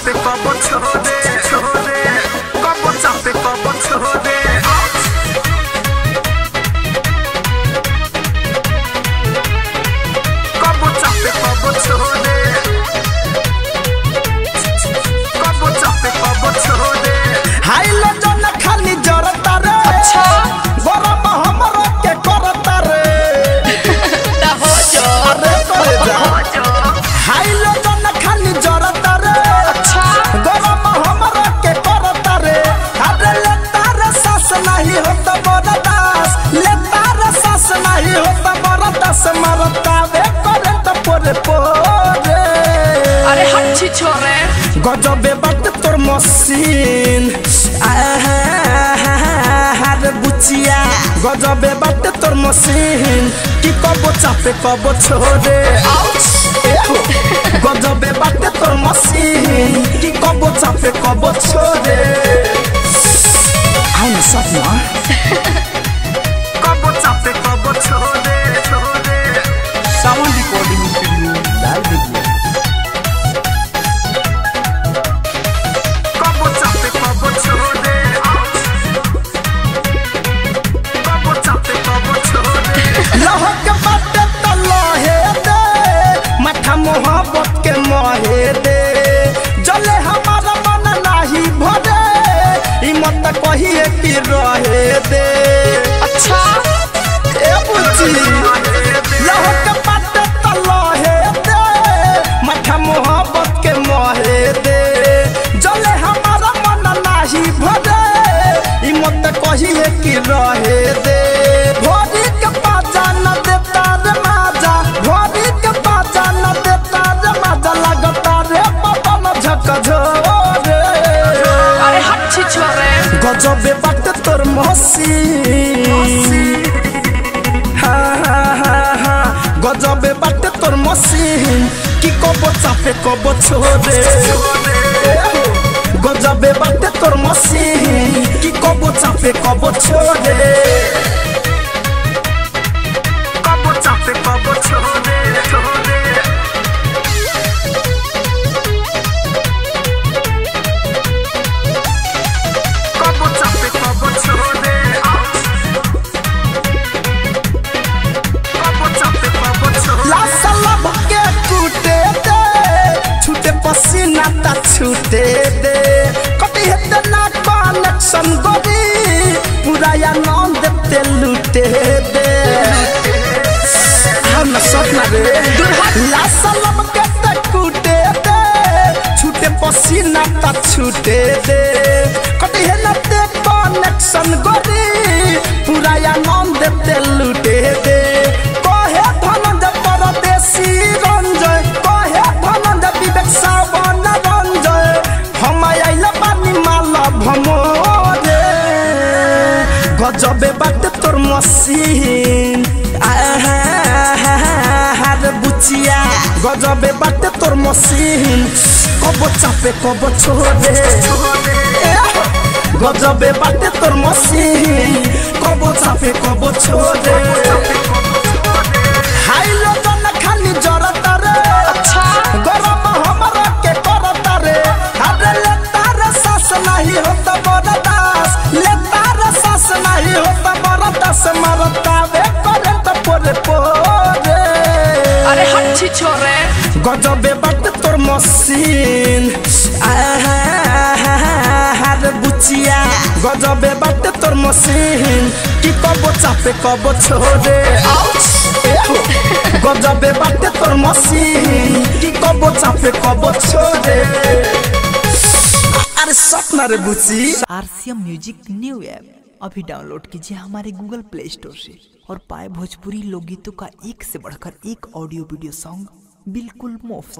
चापे कबो छोड़े कबो चापे कबो छोड़े कबो चापे कबो छोड़े कबो चापे कबो छोड़े हाय लो जन खाली जरता रे अच्छा गरम हमरो के करता रे ता हो जो अरे करे जा हाय लो जन खाली जरता रे अच्छा गरम हमरो के करता रे अरे ले तार सास नहीं होता बरदास ले तार सास नहीं होता बरदास मरता वे करे त पोरे पोरे अरे हच्छी छोरे गजबे बात तोर मशीन हर बुचिया गजबे बात तोर मशीन कि कबो चापे कबो छोड़े गजबे बात तोर मशीन कि कबो चापे कबो छोड़े आओ ना सब ना कबो चापे कबो छोड़े sound recording studio live video कबो चापे कबो छोड़े कबो चापे कबो छोड़े लहक बात त लहे दे माथा मोहब्बत के मोहे दे जले हमारा मन नाही भरे ई मत कहिए कि रहे दे अच्छा ए बुची लहक बात त लहे दे माथा मोहब्बत के मोहे दे जले हमारा मन नाही भरे ई मत कहिए कि रहे दे भोरी के बाजा न देता रे माजा भोरी के बाजा न देता रे माजा लगता रे पवन झकझोरे अरे हच्छी छोरे गजबे बात तोर मशीन हाँ गजबे बात तोर मशीन कि कबो चापे कबो छोड़े गजबे बात तोर मशीन कि कबो चापे कबो छोड़े कबो चापे कबो छोड़े कबो चापे कबो छोड़े कबो चापे कबो छोड़े लासा लब के टूटे दे छूटे पसीना ता छूटे दे कटी हेते ना कनेक्शन गोरी पूरा या नाम देते लूटे दे हम सपना रे लासा लब के टूटे दे छूटे पसीना ता छूटे दे कटी हेते कनेक्शन गोरी पूरा या नाम देते लूटे दे कहे धनंद परदेसी रंजय कहे धनंद विवेक सावन रंजय हम आइल पानी माला भमोरे गजबे बात तोर मशीन हर बुचिया गजबे बात तोर मशीन कबो चापे कबो छोड़े गजबे बात तोर मशीन कबो चापे कबो छोड़े हाय लो जन खाली जरता रे अच्छा गरम हमरा के करता रे अरे ले तार सास नहीं होता बरदास ले तार सास नहीं होता बरदास मरता वे करे त पोरे पोरे अरे हच्छी छोरे गजबे बात तोर मशीन हर बुचिया गजबे बात तोर मशीन कि कबो चापे कबो छोड़े गजबे बात तोर मशीन कि कबो चापे कबो छोड़े अरे सपना रे बुची RCM म्यूजिक न्यू ऐप अभी डाउनलोड कीजिए हमारे गूगल प्ले स्टोर से और पाए भोजपुरी लोकगीतों का एक से बढ़कर एक ऑडियो वीडियो सॉन्ग बिल्कुल मुफ्त।